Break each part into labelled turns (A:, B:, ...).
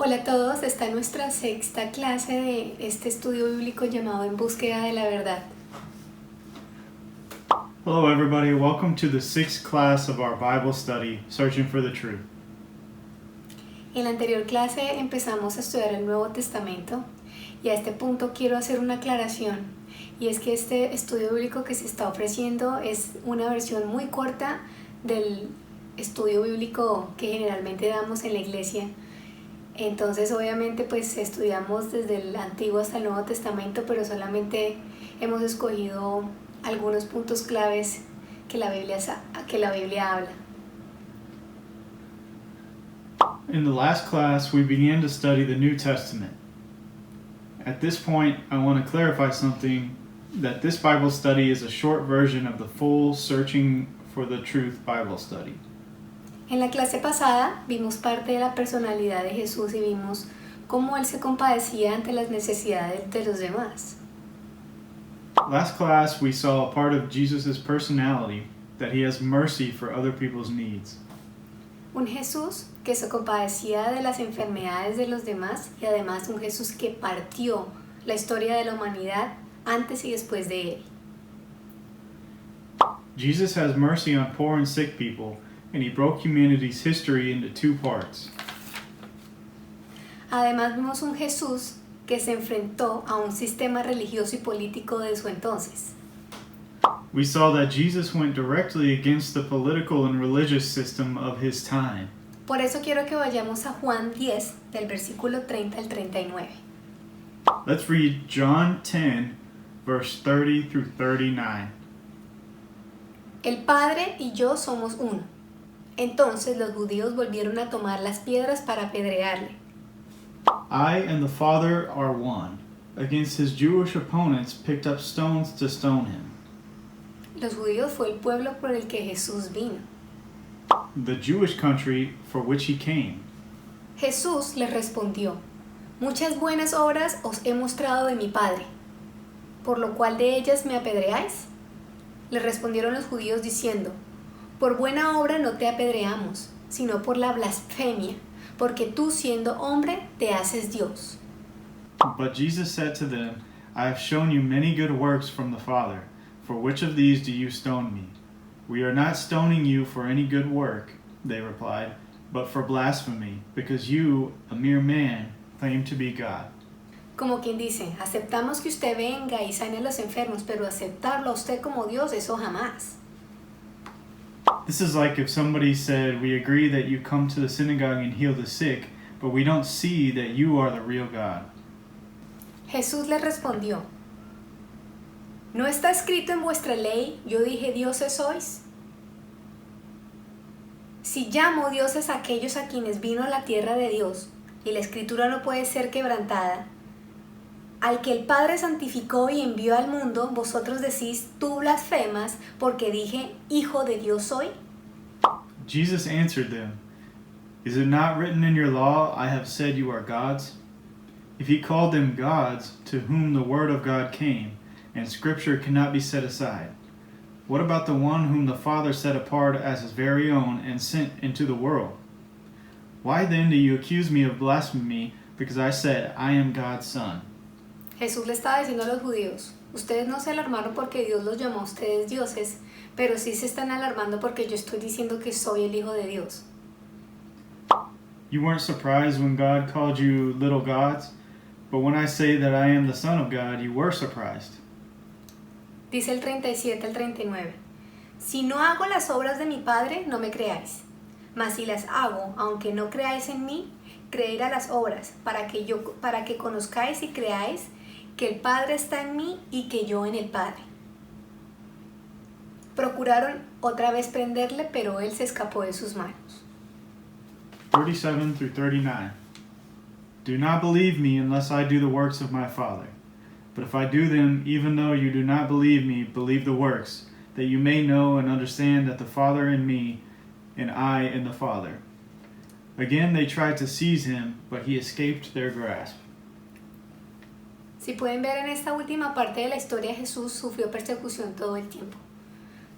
A: Hola a todos, está en nuestra sexta clase de este estudio bíblico llamado En búsqueda de la verdad.
B: Hello everybody, welcome to the sixth class of our Bible study, Searching for the Truth.
A: En la anterior clase empezamos a estudiar el Nuevo Testamento y a este punto quiero hacer una aclaración, y es que este estudio bíblico que se está ofreciendo es una versión muy corta del estudio bíblico que generalmente damos en la iglesia. Entonces obviamente pues estudiamos desde el Antiguo hasta el Nuevo Testamento, pero solamente hemos escogido algunos puntos claves que la Biblia habla.
B: In the last class, we began to study the New Testament. At this point, I want to clarify something, that this Bible study is a short version of the full Searching for the Truth Bible study.
A: En la clase pasada vimos parte de la personalidad de Jesús y vimos cómo Él se compadecía ante las necesidades de los demás.
B: Last class, we saw a part of Jesus' personality, that he has mercy for other people's needs.
A: Un Jesús que se compadecía de las enfermedades de los demás y además un Jesús que partió la historia de la humanidad antes y después de Él.
B: Jesus has mercy on poor and sick people, and he broke humanity's history into two parts.
A: Además vimos un Jesús que se enfrentó a un sistema religioso y político de su entonces.
B: We saw that Jesus went directly against the political and religious system of his time.
A: Por eso quiero que vayamos a Juan 10, del versículo 30 al 39.
B: Let's read John 10, verse 30 through 39.
A: El Padre y yo somos uno. Entonces los judíos volvieron a tomar las piedras para apedrearle.
B: I and the Father are one. Against his Jewish opponents picked up stones to stone him.
A: Los judíos fue el pueblo por el que Jesús vino.
B: The Jewish country for which he came.
A: Jesús les respondió: muchas buenas obras os he mostrado de mi Padre, ¿por lo cual de ellas me apedreáis? Le respondieron los judíos diciendo: por buena obra no te apedreamos, sino por la blasfemia, porque tú siendo hombre te haces Dios.
B: But Jesus said to them, I have shown you many good works from the Father. For which of these do you stone me? We are not stoning you for any good work, they replied, but for blasphemy, because you, a mere man, claim to be God.
A: Como quien dice, aceptamos que usted venga y sane a los enfermos, pero aceptarlo a usted como Dios, eso jamás.
B: This is like if somebody said, we agree that you come to the synagogue and heal the sick, but we don't see that you are the real God.
A: Jesús les respondió: ¿no está escrito en vuestra ley, yo dije dioses sois? Si llamo dioses a aquellos a quienes vino la tierra de Dios, y la escritura no puede ser quebrantada, al que el Padre santificó y envió al mundo, vosotros decís, tú blasfemas, porque dije, hijo de Dios soy.
B: Jesus answered them, Is it not written in your law, I have said you are gods? If he called them gods, to whom the word of God came, and Scripture cannot be set aside, what about the one whom the Father set apart as his very own and sent into the world? Why then do you accuse me of blasphemy because I said, I am God's son?
A: Jesús le estaba diciendo a los judíos: ustedes no se alarmaron porque Dios los llamó a ustedes dioses, pero sí se están alarmando porque yo estoy diciendo que soy el Hijo de Dios.
B: You weren't surprised when God called you little gods, but when I say that I am the Son of God, you were surprised.
A: Dice el 37 al 39. Si no hago las obras de mi Padre, no me creáis. Mas si las hago, aunque no creáis en mí, creer a las obras, para que conozcáis y creáis que el Padre está en mí y que yo en el Padre. Procuraron otra vez prenderle, pero él se escapó de sus manos.
B: 37 through 39. Do not believe me unless I do the works of my Father. But if I do them, even though you do not believe me, believe the works, that you may know and understand that the Father in me, and I in the Father. Again they tried to seize him, but he escaped their grasp.
A: Si pueden ver en esta última parte de la historia, Jesús sufrió persecución todo el tiempo.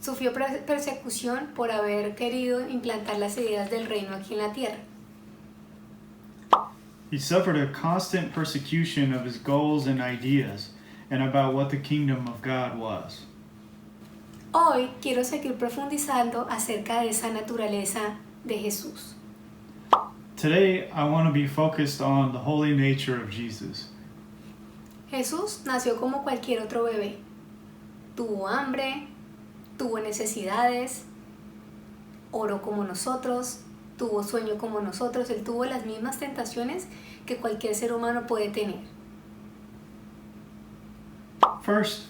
A: Sufrió persecución por haber querido implantar las ideas del reino aquí en la tierra.
B: He suffered a constant persecution of his goals and ideas and about what the kingdom of God was.
A: Hoy quiero seguir profundizando acerca de esa naturaleza de Jesús.
B: Today, I want to be focused on the holy nature of Jesus.
A: Jesús nació como cualquier otro bebé. Tuvo hambre, tuvo necesidades, oró como nosotros, tuvo sueño como nosotros. Él tuvo las mismas tentaciones que cualquier ser humano puede tener.
B: First,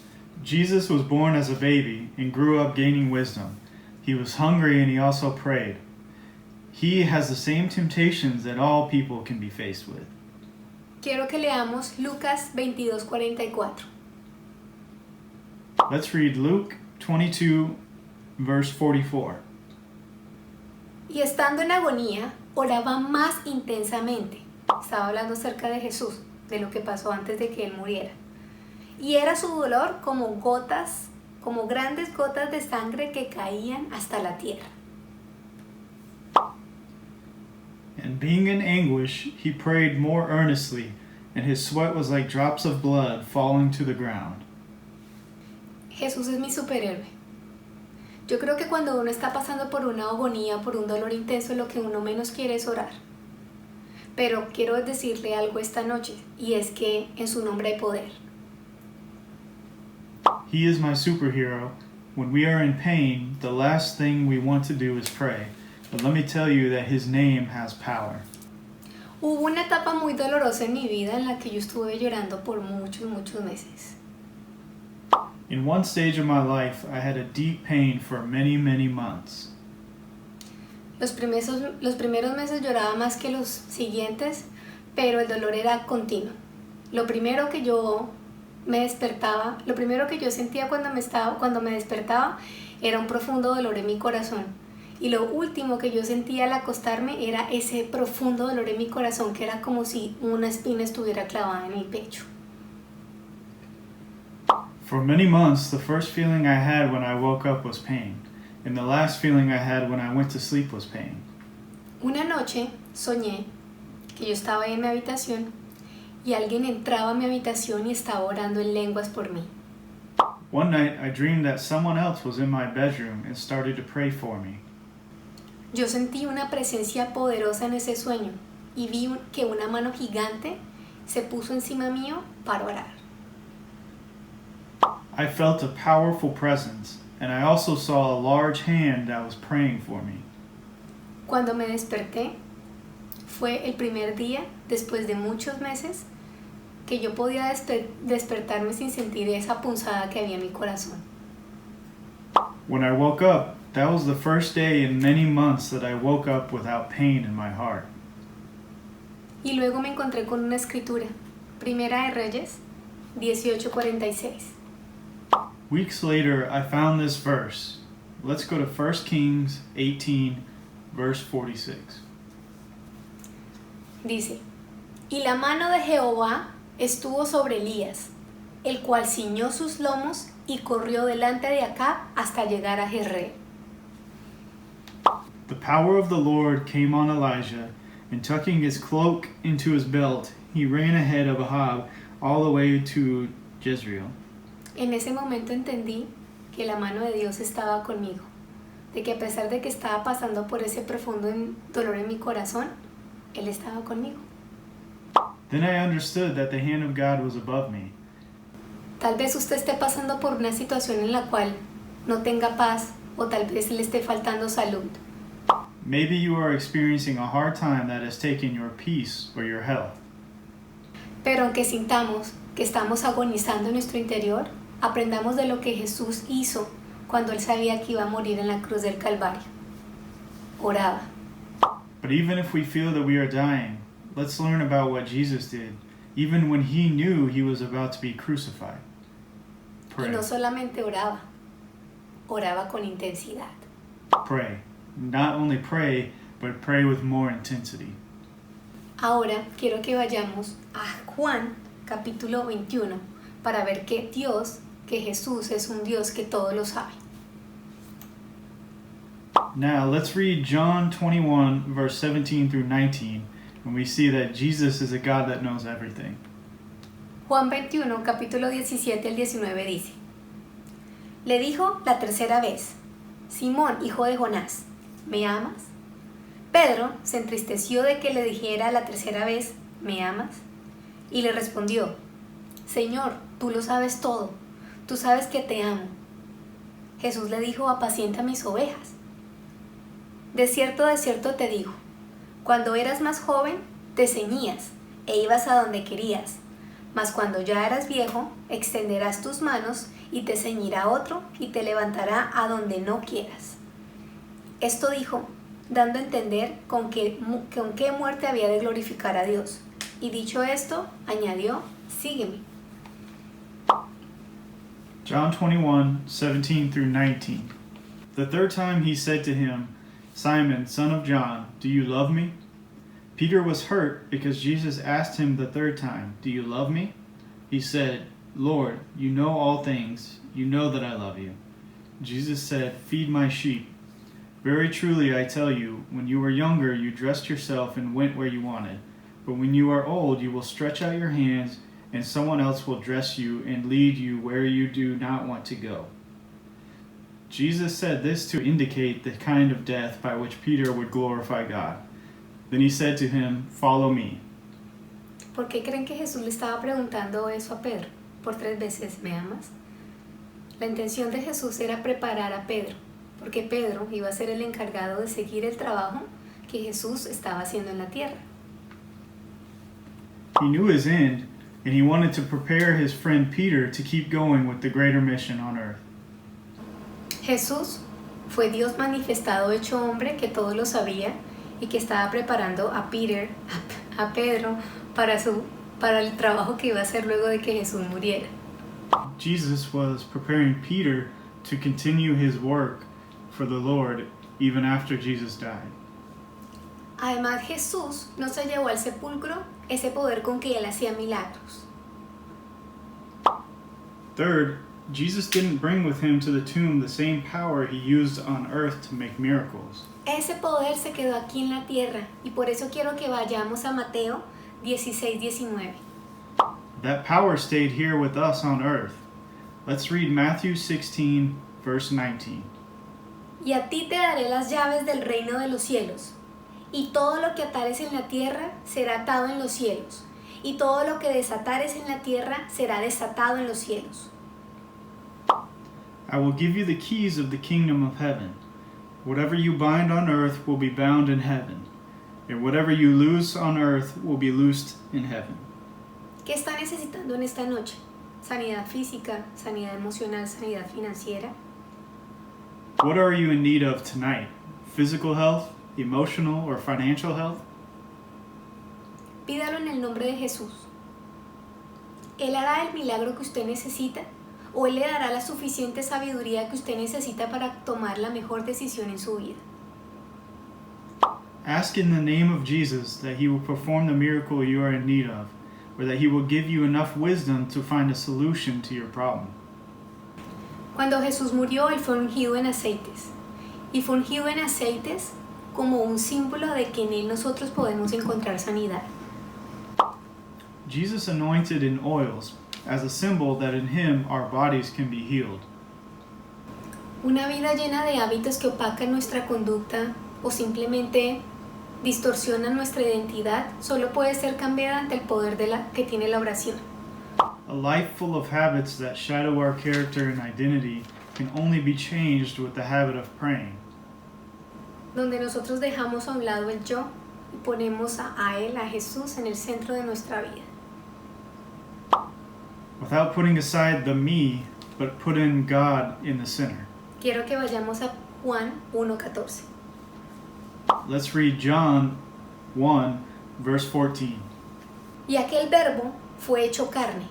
B: Jesus was born as a baby and grew up gaining wisdom. He was hungry and he also prayed. He has the same temptations that all people can be faced with.
A: Quiero que leamos Lucas 22:44.
B: Let's read Luke 22, verse 44.
A: Y estando en agonía, oraba más intensamente. Estaba hablando acerca de Jesús, de lo que pasó antes de que él muriera. Y era su dolor como gotas, como grandes gotas de sangre que caían hasta la tierra.
B: And being in anguish, he prayed more earnestly, and his sweat was like drops of blood falling to the ground.
A: Jesús es mi superhéroe. Yo creo que cuando uno está pasando por una agonía, por un dolor intenso, lo que uno menos quiere es orar. Pero quiero decirle algo esta noche, y es que en su nombre hay poder.
B: He is my superhero. When we are in pain, the last thing we want to do is pray. But let me tell you that his name has power.
A: Hubo una etapa muy dolorosa en mi vida en la que yo estuve llorando por muchos meses.
B: In one stage of my life, I had a deep pain for many months.
A: Los primeros meses lloraba más que los siguientes, pero el dolor era continuo. Lo primero que yo sentía cuando me despertaba era un profundo dolor en mi corazón. Y lo último que yo sentía al acostarme era ese profundo dolor en mi corazón, que era como si una espina estuviera clavada en mi pecho.
B: For many months, the first feeling I had when I woke up was pain, and the last feeling I had when I went to sleep was pain.
A: Una noche soñé que yo estaba en mi habitación y alguien entraba a mi habitación y estaba orando en lenguas por mí.
B: One night, I dreamed that someone else was in my bedroom and started to pray for me.
A: Yo sentí una presencia poderosa en ese sueño y vi que una mano gigante se puso encima mío para orar.
B: I felt a powerful presence, and I also saw a large hand that was praying for me.
A: Cuando me desperté, fue el primer día, después de muchos meses, que yo podía despertarme sin sentir esa punzada que había en mi corazón.
B: When I woke up, that was the first day in many months that I woke up without pain in my heart.
A: Y luego me encontré con una escritura, Primera de Reyes 18:46.
B: Weeks later, I found this verse. Let's go to 1 Kings 18, verse 46.
A: Dice, y la mano de Jehová estuvo sobre Elías, el cual ciñó sus lomos y corrió delante de Acab hasta llegar a Jezreel.
B: The power of the Lord came on Elijah, and tucking his cloak into his belt, he ran ahead of Ahab all the way to Jezreel.
A: En ese momento entendí que la mano de Dios estaba conmigo, de que a pesar de que estaba pasando por ese profundo dolor en mi corazón, Él estaba conmigo.
B: Then I understood that the hand of God was above me.
A: Tal vez usted esté pasando por una situación en la cual no tenga paz o tal vez le esté faltando salud.
B: Maybe you are experiencing a hard time that has taken your peace or your health.
A: Pero aunque sintamos que estamos agonizando en nuestro interior, aprendamos de lo que Jesús hizo cuando Él sabía que iba a morir en la cruz del Calvario. Oraba.
B: But even if we feel that we are dying, let's learn about what Jesus did, even when he knew he was about to be crucified.
A: Y no solamente oraba, oraba con intensidad.
B: Pray. Not only pray, but pray with more intensity.
A: Ahora quiero que vayamos a Juan capítulo 21 para ver que Jesús es un Dios que todo lo sabe.
B: Now let's read John 21, verse 17 through 19, And we see that Jesus is a God that knows everything.
A: Juan 21, capítulo 17 al 19 dice: Le dijo la tercera vez: Simón, hijo de Jonás, ¿me amas? Pedro se entristeció de que le dijera la tercera vez: ¿me amas? Y le respondió: Señor, tú lo sabes todo, tú sabes que te amo. Jesús le dijo: apacienta mis ovejas. De cierto te digo, cuando eras más joven, te ceñías e ibas a donde querías, mas cuando ya eras viejo, extenderás tus manos y te ceñirá otro y te levantará a donde no quieras. Esto dijo, dando a entender con qué muerte había de glorificar a Dios. Y dicho esto, añadió: sígueme.
B: John 21, 17 through 19. The third time he said to him, Simon, son of John, do you love me? Peter was hurt because Jesus asked him the third time, do you love me? He said, Lord, you know all things. You know that I love you. Jesus said, feed my sheep. Very truly I tell you, when you were younger, you dressed yourself and went where you wanted. But when you are old, you will stretch out your hands, and someone else will dress you and lead you where you do not want to go. Jesus said this to indicate the kind of death by which Peter would glorify God. Then he said to him, follow me.
A: ¿Por qué creen que Jesús le estaba preguntando eso a Pedro? Por 3 veces, ¿me amas? La intención de Jesús era preparar a Pedro, porque Pedro iba a ser el encargado de seguir el trabajo que Jesús estaba haciendo en la tierra.
B: He knew his end, and he wanted to prepare his friend Peter to keep going with the greater mission on earth.
A: Jesús fue Dios manifestado hecho hombre que todo lo sabía y que estaba preparando a Pedro para el trabajo que iba a hacer luego de que Jesús muriera.
B: Jesus was preparing Peter to continue his work for the Lord even after Jesus died.
A: Además, Jesús no se llevó al sepulcro ese poder con que él hacía milagros.
B: Third, Jesus didn't bring with him to the tomb the same power he used on earth to make miracles.
A: Ese poder se quedó aquí en la tierra y por eso quiero que vayamos a Mateo 16:19.
B: That power stayed here with us on earth. Let's read Matthew 16, verse 19.
A: Y a ti te daré las llaves del reino de los cielos, y todo lo que atares en la tierra será atado en los cielos, y todo lo que desatares en la tierra será desatado en los cielos.
B: I will give you the keys of the kingdom of heaven. Whatever you bind on earth will be bound in heaven, and whatever you loose on earth will be loosed in heaven.
A: ¿Qué está necesitando en esta noche? ¿Sanidad física, sanidad emocional, sanidad financiera?
B: What are you in need of tonight? Physical health, emotional, or financial health?
A: Pídalo en el nombre de Jesús. Él hará el milagro que usted necesita, o Él le dará la suficiente sabiduría que usted necesita para tomar la mejor decisión en su vida.
B: Ask in the name of Jesus that he will perform the miracle you are in need of, or that he will give you enough wisdom to find a solution to your problem.
A: Cuando Jesús murió, Él fue ungido en aceites. Y fue ungido en aceites como un símbolo de que en Él nosotros podemos encontrar sanidad.
B: Jesus anointed in oils as a symbol that in him our bodies can be healed.
A: Una vida llena de hábitos que opacan nuestra conducta o simplemente distorsionan nuestra identidad solo puede ser cambiada ante el poder que tiene la oración.
B: A life full of habits that shadow our character and identity can only be changed with the habit of praying.
A: Donde nosotros dejamos a un lado el yo y ponemos a Él, a Jesús, en el centro de nuestra vida.
B: Without putting aside the me, but put in God in the center.
A: Quiero que vayamos a Juan 1:14.
B: Let's read John 1, verse 14.
A: Y aquel verbo fue hecho carne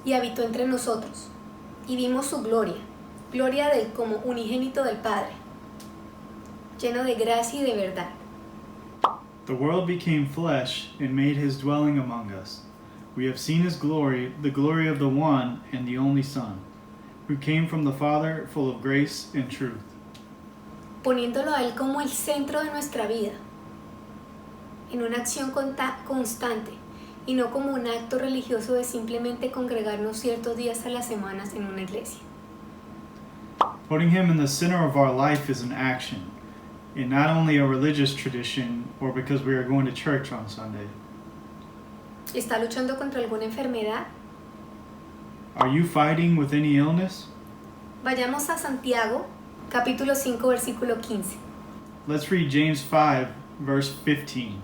A: y habitó entre nosotros, y vimos su gloria, gloria del como unigénito del Padre, lleno de gracia y de verdad.
B: The world became flesh and made his dwelling among us. We have seen his glory, the glory of the one and the only Son, who came from the Father, full of grace and truth.
A: Poniéndolo a Él como el centro de nuestra vida. en una acción constante y no como un acto religioso de simplemente congregarnos ciertos días a las semanas en una iglesia.
B: Putting Him in the center of our life is an action, and not only a religious tradition or because we are going to church on Sunday.
A: ¿Está luchando contra alguna enfermedad?
B: Are you fighting with any illness?
A: Vayamos a Santiago, capítulo 5, versículo 15.
B: Let's read James 5, verse 15.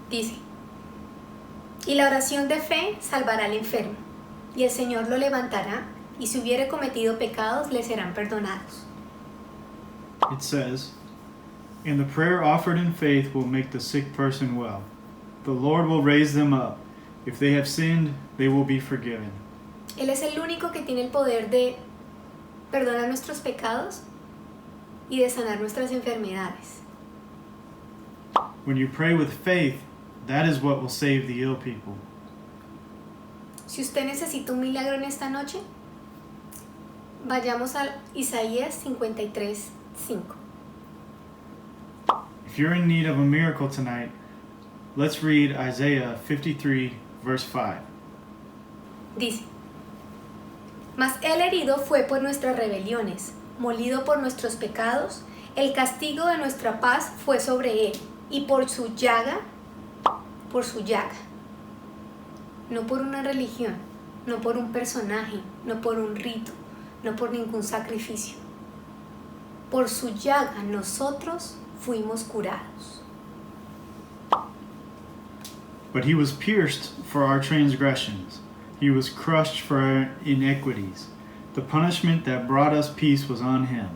A: Dice: y la oración de fe salvará al enfermo, y el Señor lo levantará, y si hubiere cometido pecados, le serán perdonados.
B: It says, and the prayer offered in faith will make the sick person well. The Lord will raise them up. If they have sinned, they will be forgiven.
A: Él es el único que tiene el poder de perdonar nuestros pecados y de sanar nuestras enfermedades.
B: When you pray with faith, that is what will save the ill people.
A: Si usted necesita un milagro en esta noche, vayamos a Isaías 53, 5.
B: If you're in need of a miracle tonight, let's read Isaiah 53, verse 5.
A: Dice: mas él herido fue por nuestras rebeliones, molido por nuestros pecados, el castigo de nuestra paz fue sobre él, y por su llaga, no por una religión, no por un personaje, no por un rito, no por ningún sacrificio. Por su llaga nosotros fuimos curados.
B: But he was pierced for our transgressions. He was crushed for our iniquities. The punishment that brought us peace was on him,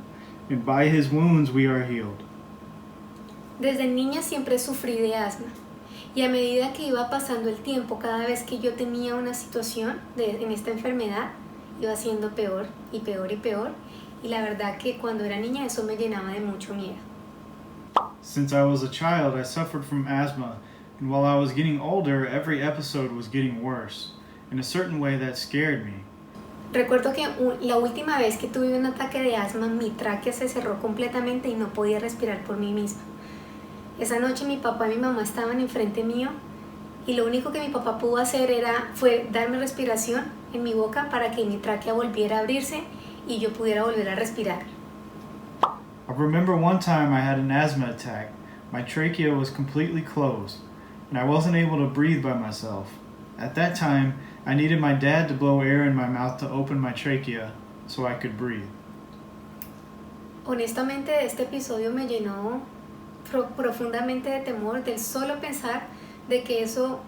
B: and by his wounds we are healed.
A: Desde niña siempre sufrí de asma, y a medida que iba pasando el tiempo, cada vez que yo tenía una situación en esta enfermedad, iba siendo peor y peor y peor, y la verdad que cuando era niña eso me llenaba de mucho miedo.
B: Since I was a child, I suffered from asthma, and while I was getting older, every episode was getting worse. In a certain way, that scared me.
A: Recuerdo que la última vez que tuve un ataque de asma, mi tráquea se cerró completamente y no podía respirar por mí misma. Esa noche mi papá y mi mamá estaban enfrente mío y lo único que mi papá pudo hacer fue darme respiración en mi boca para que mi tráquea volviera a abrirse y yo pudiera volver a respirar.
B: I remember one time I had an asthma attack. My trachea was completely closed, and I wasn't able to breathe by myself. At that time, I needed my dad to blow air in my mouth to open my trachea so I could breathe.
A: Honestamente, este episodio me llenó profundamente de temor del solo pensar de que eso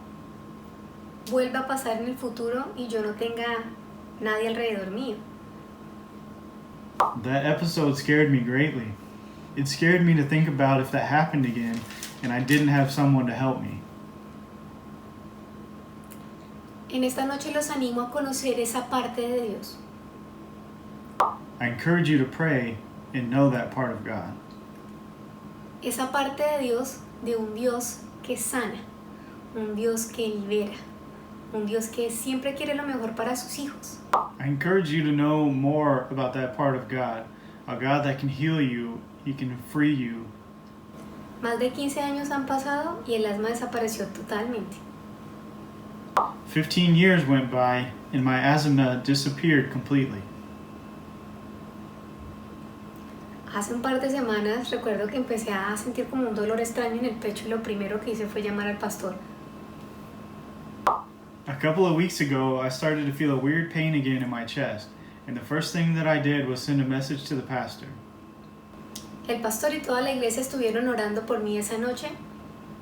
A: vuelva a pasar en el futuro y yo no tenga nadie alrededor mío.
B: That episode scared me greatly. It scared me to think about if that happened again and I didn't have someone to help me.
A: En esta noche los animo a conocer esa parte de Dios.
B: I encourage you to pray and know that part of God.
A: Esa parte de Dios, de un Dios que sana, un Dios que libera, un Dios que siempre quiere lo mejor para sus hijos.
B: I encourage you to know more about that part of God, a God that can heal you, He can free you.
A: Más de 15 años han pasado y el asma desapareció totalmente.
B: 15 years went by and my asthma disappeared completely.
A: Hace un par de semanas recuerdo que empecé a sentir como un dolor extraño en el pecho y lo primero que hice fue llamar al pastor.
B: A couple of weeks ago, I started to feel a weird pain again in my chest, and the first thing that I did was send a message to the pastor.
A: El pastor y toda la iglesia estuvieron orando por mí esa noche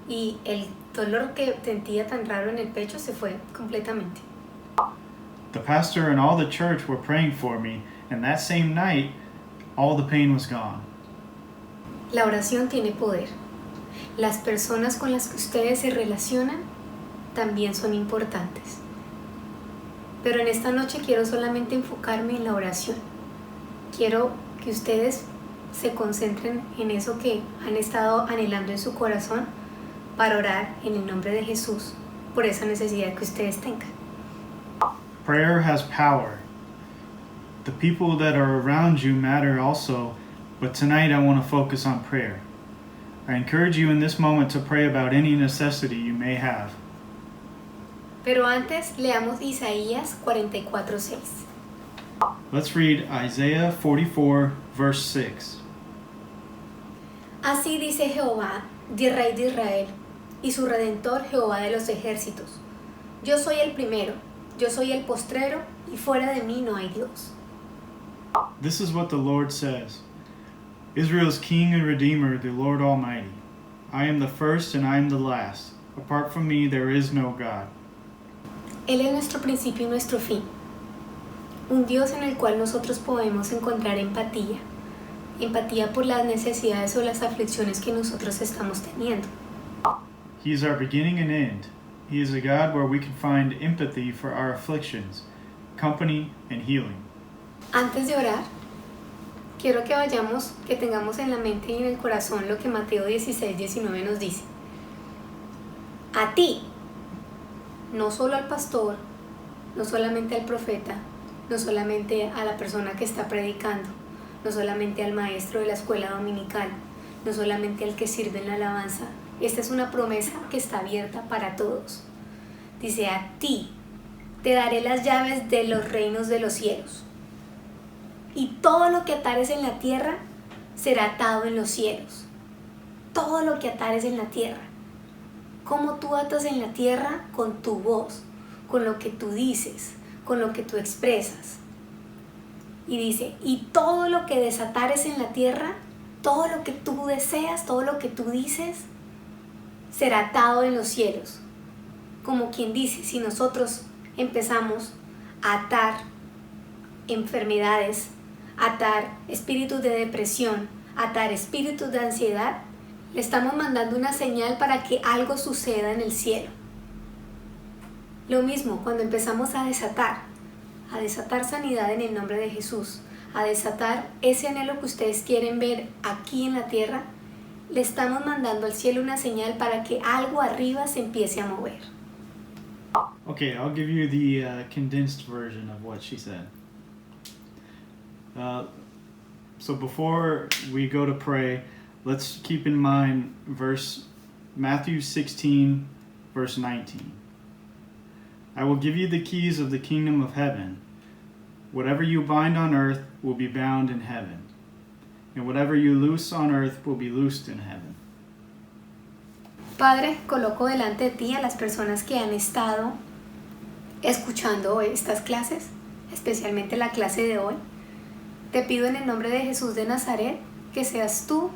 A: y el dolor que sentía tan raro en el pecho se fue completamente.
B: The pastor and all the church were praying for me, and that same night, all the pain was gone.
A: La oración tiene poder. Las personas con las que ustedes se relacionan también son importantes. Pero en esta noche quiero solamente enfocarme en la oración. Quiero que ustedes se concentren en eso que han estado anhelando en su corazón para orar en el nombre de Jesús por esa necesidad que ustedes tengan.
B: Prayer has power. The people that are around you matter also, but tonight I want to focus on prayer. I encourage you in this moment to pray about any necessity you may have.
A: Pero antes leamos Isaías 44:6.
B: Let's read Isaiah 44, verse 6.
A: Así dice Jehová, Rey de Israel, y su Redentor Jehová de los ejércitos. Yo soy el primero, yo soy el postrero, y fuera de mí no hay Dios.
B: This is what the Lord says. Israel's King and Redeemer, the Lord Almighty. I am the first and I am the last. Apart from me there is no God.
A: Él es nuestro principio y nuestro fin. Un Dios en el cual nosotros podemos encontrar empatía. Empatía por las necesidades o las aflicciones que nosotros estamos teniendo.
B: He is our beginning and end. He is a God where we can find empathy for our afflictions, company, and healing.
A: Antes de orar, quiero que tengamos en la mente y en el corazón lo que Mateo 16:19 nos dice. A ti, no solo al pastor, no solamente al profeta, no solamente a la persona que está predicando, no solamente al maestro de la escuela dominical, no solamente al que sirve en la alabanza. Esta es una promesa que está abierta para todos. Dice, a ti te daré las llaves de los reinos de los cielos. Y todo lo que atares en la tierra será atado en los cielos. Todo lo que atares en la tierra. Como tú atas en la tierra con tu voz, con lo que tú dices, con lo que tú expresas. Y dice, y todo lo que desatares en la tierra, todo lo que tú deseas, todo lo que tú dices, será atado en los cielos. Como quien dice, si nosotros empezamos a atar enfermedades, atar espíritus de depresión, atar espíritus de ansiedad, le estamos mandando una señal para que algo suceda en el cielo. Lo mismo cuando empezamos a desatar sanidad en el nombre de Jesús, a desatar ese anhelo que ustedes quieren ver aquí en la tierra, le estamos mandando al cielo una señal para que algo arriba se empiece a mover.
B: Okay, I'll give you the condensed version of what she said. So before we go to pray, let's keep in mind Matthew 16, verse 19. I will give you the keys of the kingdom of heaven. Whatever you bind on earth will be bound in heaven, and whatever you loose on earth will be loosed in heaven.
A: Padre, coloco delante de ti a las personas que han estado escuchando estas clases, especialmente la clase de hoy. Te pido en el nombre de Jesús de Nazaret que seas tú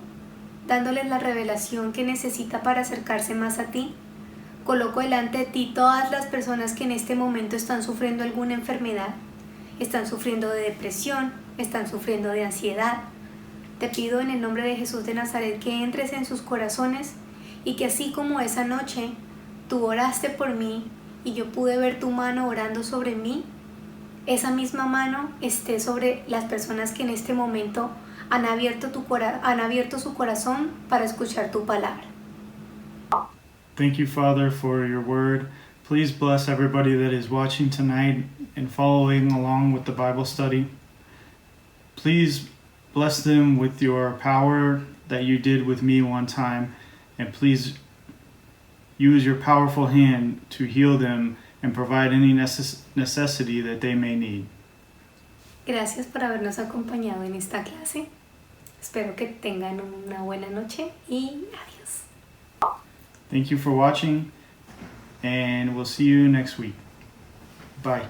A: dándoles la revelación que necesita para acercarse más a ti. Coloco delante de ti todas las personas que en este momento están sufriendo alguna enfermedad, están sufriendo de depresión, están sufriendo de ansiedad. Te pido en el nombre de Jesús de Nazaret que entres en sus corazones y que así como esa noche tú oraste por mí y yo pude ver tu mano orando sobre mí, esa misma mano esté sobre las personas que en este momento han abierto su corazón para escuchar tu palabra.
B: Thank you, Father, for your word. Please bless everybody that is watching tonight and following along with the Bible study. Please bless them with your power that you did with me one time, and please use your powerful hand to heal them and provide any necessity that they may need.
A: Gracias por habernos acompañado en esta clase. Espero que tengan una buena noche y adiós.
B: Thank you for watching, and we'll see you next week. Bye.